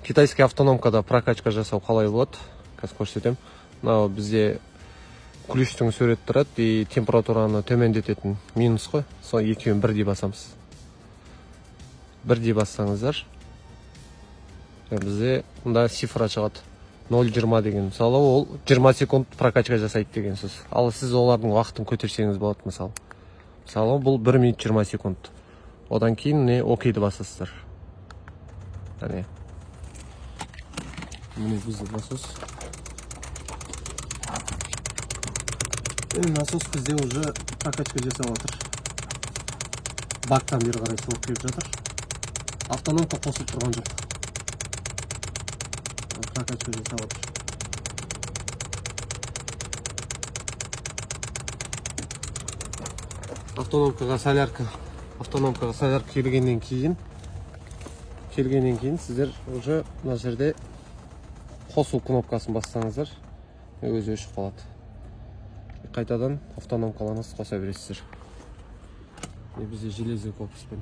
Китайский автономкада прокачка жасау қалай болады? Қазір көрсетем. Мынау бізде ключтың суреті тұрады и температураны төмендететін минус қой. Сол екеуін бірдей басамыз. Бірдей бассаңыздар, бізде мында цифра шығады. 0,20 деген. Мысалы, ол 20 секунд прокачка жасайды деген сөз. Ал сіз олардың уақытын көтерсеңіз болады, мысалы. Мысалы, бұл 1 минут 20 секунд. Одан кейін не окейді басасыздар. Әне. Міне бізде насос. Насос бізде уже прокачка жасап отыр. Бактан бері қарай суық келіп жатыр. Автономка қосылып тұрған жоқ. Прокачка жасап отыр. Автономкаға солярка келгеннен кейін сіздер уже мына жерде қосу кнопкасын бассаңыздар, өзі өшіп қалады. Қайтадан автономкаларыңызды қоса бересіздер. Бізде железный корпуспен